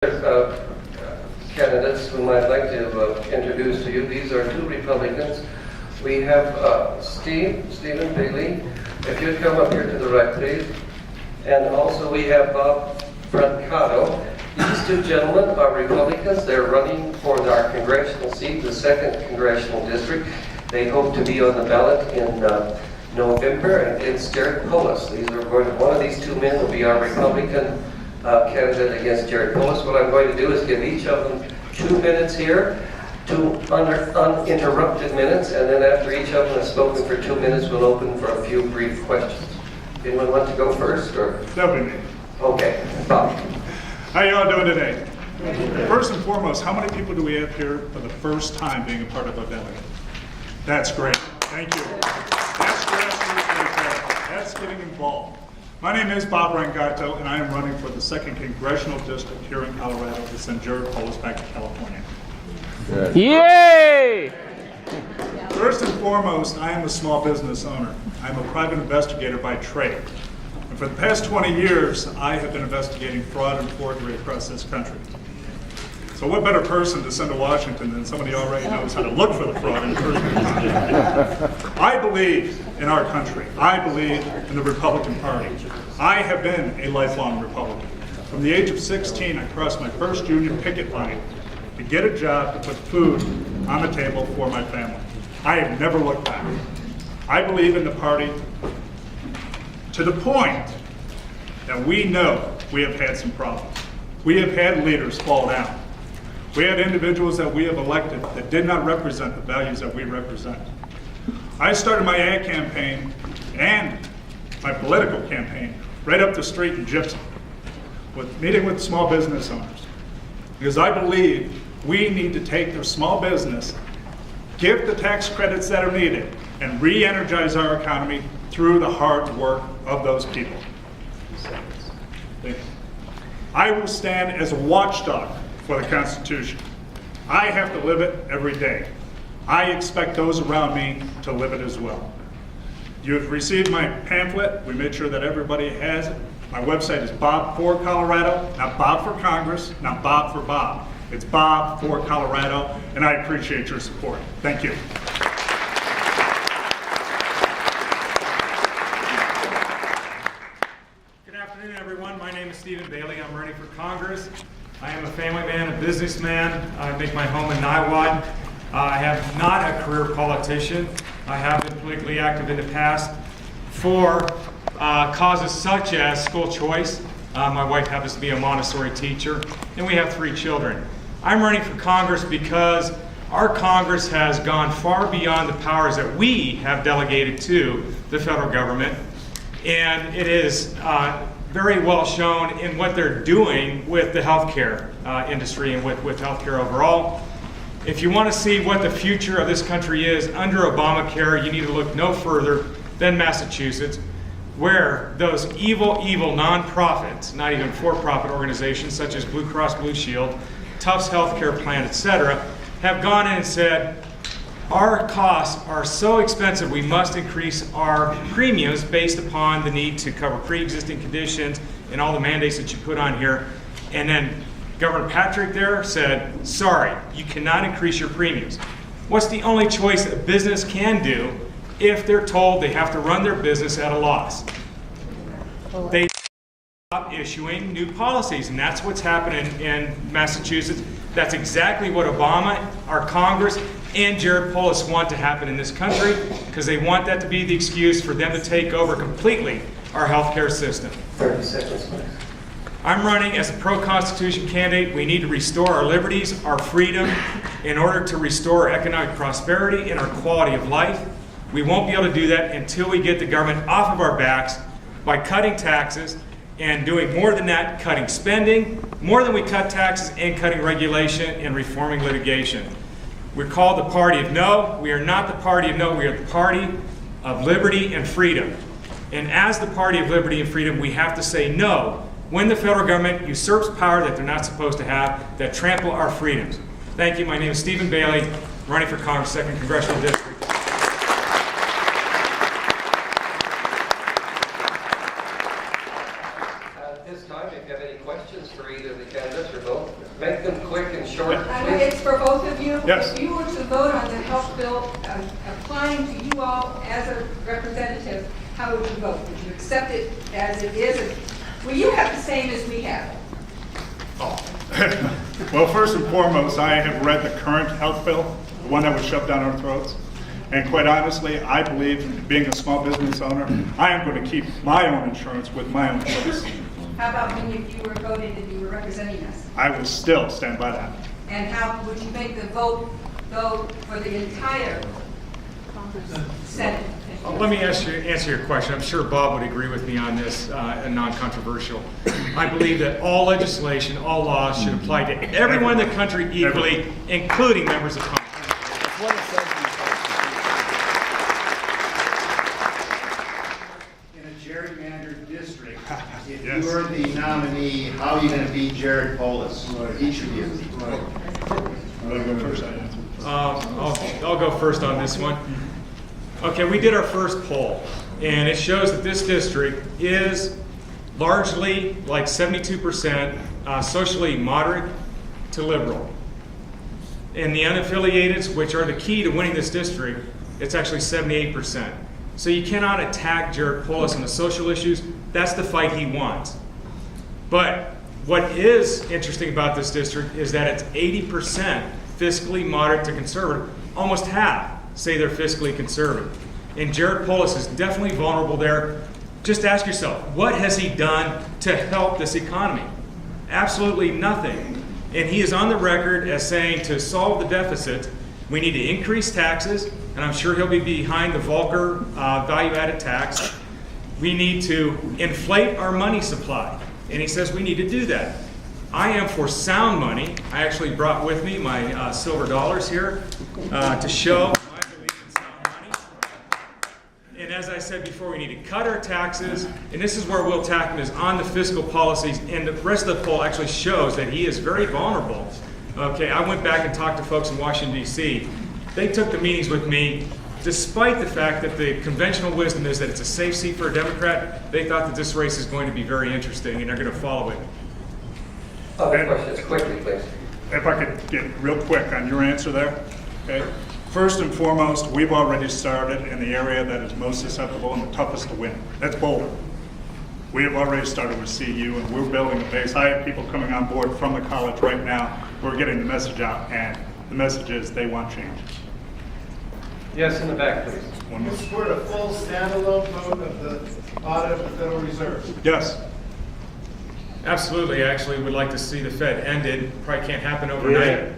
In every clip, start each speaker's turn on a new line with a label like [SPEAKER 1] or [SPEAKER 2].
[SPEAKER 1] Candidates whom I'd like to introduce to you. These are two Republicans. We have Stephen Bailey, if you'd come up here to the right, please. And also we have Bob Brancato. These two gentlemen are Republicans. They're running for our congressional seat, the 2nd Congressional District. They hope to be on the ballot in November, and it's Jared Polis. One of these two men will be our Republican candidate against Jared Polis. What I'm going to do is give each of them 2 minutes here, 2 uninterrupted minutes, and then after each of them has spoken for 2 minutes, we'll open for a few brief questions. Anyone want to go first? Or?
[SPEAKER 2] That'll be me.
[SPEAKER 1] Okay, Bob.
[SPEAKER 2] How y'all doing today? First and foremost, how many people do we have here for the first time being a part of a delegate? That's great. Thank you. That's grassroots right there. That's getting involved. My name is Bob Brancato, and I am running for the 2nd Congressional District here in Colorado to send Jared Polis back to California.
[SPEAKER 3] Good. Yay!
[SPEAKER 2] First and foremost, I am a small business owner. I'm a private investigator by trade. And for the past 20 years, I have been investigating fraud and forgery across this country. So what better person to send to Washington than somebody who already knows how to look for the fraud and forgery? I believe in our country. I believe in the Republican Party. I have been a lifelong Republican. From the age of 16, I crossed my first union picket line to get a job to put food on the table for my family. I have never looked back. I believe in the party to the point that we know we have had some problems. We have had leaders fall down. We had individuals that we have elected that did not represent the values that we represent. I started my ad campaign and my political campaign right up the street in Gypsum, meeting with small business owners. Because I believe we need to take their small business, give the tax credits that are needed, and re-energize our economy through the hard work of those people. I will stand as a watchdog for the Constitution. I have to live it every day. I expect those around me to live it as well. You have received my pamphlet. We made sure that everybody has it. My website is Bob for Colorado, not Bob for Congress, not Bob for Bob. It's Bob for Colorado, and I appreciate your support. Thank you.
[SPEAKER 4] Good afternoon, everyone. My name is Stephen Bailey. I'm running for Congress. I am a family man, a businessman. I make my home in Niwot. I am not a career politician. I have been politically active in the past for causes such as school choice. My wife happens to be a Montessori teacher, and we have 3 children. I'm running for Congress because our Congress has gone far beyond the powers that we have delegated to the federal government, and it is very well shown in what they're doing with the healthcare industry and with healthcare overall. If you want to see what the future of this country is under Obamacare, you need to look no further than Massachusetts, where those evil nonprofits, not even for-profit organizations such as Blue Cross Blue Shield, Tufts Healthcare Plan, etc., have gone in and said, our costs are so expensive we must increase our premiums based upon the need to cover pre-existing conditions and all the mandates that you put on here. And then Governor Patrick there said, sorry, you cannot increase your premiums. What's the only choice a business can do if they're told they have to run their business at a loss? They stop issuing new policies, and that's what's happening in Massachusetts. That's exactly what Obama, our Congress, and Jared Polis want to happen in this country, because they want that to be the excuse for them to take over completely our healthcare system.
[SPEAKER 1] 30 seconds, please.
[SPEAKER 4] I'm running as a pro-Constitution candidate. We need to restore our liberties, our freedom, in order to restore economic prosperity and our quality of life. We won't be able to do that until we get the government off of our backs by cutting taxes and doing more than that, cutting spending, more than we cut taxes, and cutting regulation and reforming litigation. We're called the party of no. We are not the party of no. We are the party of liberty and freedom. And as the party of liberty and freedom, we have to say no when the federal government usurps power that they're not supposed to have, that trample our freedoms. Thank you. My name is Stephen Bailey, running for Congress, 2nd Congressional District.
[SPEAKER 1] At this time, if you have any questions for either of the candidates or both, make them quick and short, please.
[SPEAKER 5] It's for both of you.
[SPEAKER 2] Yes.
[SPEAKER 5] If you were to vote on the health bill applying to you all as a representative, how would you vote? Would you accept it as it is? Will you have the same as we have?
[SPEAKER 2] Well, first and foremost, I have read the current health bill, the one that was shoved down our throats. And quite honestly, I believe, being a small business owner, I am going to keep my own insurance with my own choice.
[SPEAKER 5] How about when you were voted and you were representing us?
[SPEAKER 2] I will still stand by that.
[SPEAKER 5] And how would you make the vote go for the entire Senate?
[SPEAKER 4] Let me answer your question. I'm sure Bob would agree with me on this, non-controversial. I believe that all legislation, all laws should apply to everyone in the country equally, including members of Congress.
[SPEAKER 6] In a gerrymandered district, if
[SPEAKER 2] Yes.
[SPEAKER 6] you are the nominee, how are you going to beat Jared Polis, each of you?
[SPEAKER 2] I'll go first.
[SPEAKER 4] I'll go first on this one. Okay, we did our first poll, and it shows that this district is largely, like 72%, socially moderate to liberal. And the unaffiliated, which are the key to winning this district, it's actually 78%. So you cannot attack Jared Polis on the social issues. That's the fight he wants. But what is interesting about this district is that it's 80% fiscally moderate to conservative. Almost half say they're fiscally conservative. And Jared Polis is definitely vulnerable there. Just ask yourself, what has he done to help this economy? Absolutely nothing. And he is on the record as saying to solve the deficit, we need to increase taxes, and I'm sure he'll be behind the Volcker value-added tax. We need to inflate our money supply, and he says we need to do that. I am for sound money. I actually brought with me my silver dollars here to show my belief in sound money. And as I said before, we need to cut our taxes, and this is where we'll tackle is on the fiscal policies, and the rest of the poll actually shows that he is very vulnerable. Okay, I went back and talked to folks in Washington, D.C. They took the meetings with me, despite the fact that the conventional wisdom is that it's a safe seat for a Democrat. They thought that this race is going to be very interesting, and they're going to follow it.
[SPEAKER 1] Other questions, quickly, please.
[SPEAKER 2] If I could get real quick on your answer there, okay? First and foremost, we've already started in the area that is most susceptible and the toughest to win. That's Boulder. We have already started with CU, and we're building a base. I have people coming on board from the college right now. We're getting the message out, and the message is they want change.
[SPEAKER 1] Yes, in the back, please.
[SPEAKER 2] One
[SPEAKER 7] You
[SPEAKER 2] more.
[SPEAKER 7] support a full standalone vote of the audit of the Federal Reserve.
[SPEAKER 2] Yes.
[SPEAKER 4] Absolutely. I actually would like to see the Fed ended. Probably can't happen overnight.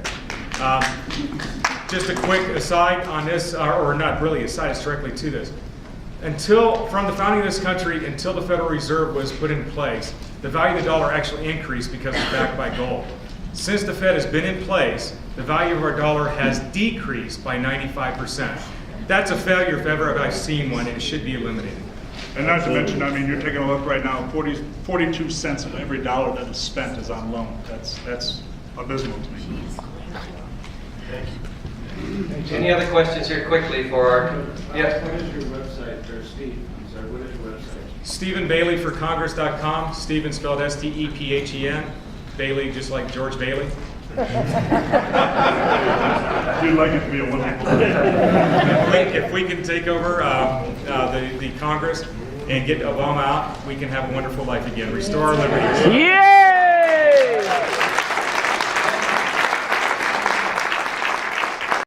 [SPEAKER 4] Just a quick aside on this, or not really aside, it's directly to this. From the founding of this country until the Federal Reserve was put in place, the value of the dollar actually increased because it's backed by gold. Since the Fed has been in place, the value of our dollar has decreased by 95%. That's a failure if ever I've seen one, and it should be eliminated.
[SPEAKER 2] And not to mention, I mean, you're taking a look right now, 42 cents of every dollar that is spent is on loan. That's abysmal to me.
[SPEAKER 1] Any other questions here quickly for our, yes?
[SPEAKER 7] What is your website, or Steve? I'm sorry, what is your website?
[SPEAKER 4] StephenBaileyforCongress.com. Stephen spelled S-T-E-P-H-E-N. Bailey, just like George Bailey.
[SPEAKER 2] You'd like it to be a wonderful.
[SPEAKER 4] If we can take over the Congress and get Obama out, we can have a wonderful life again. Restore our liberties.
[SPEAKER 3] Yeah!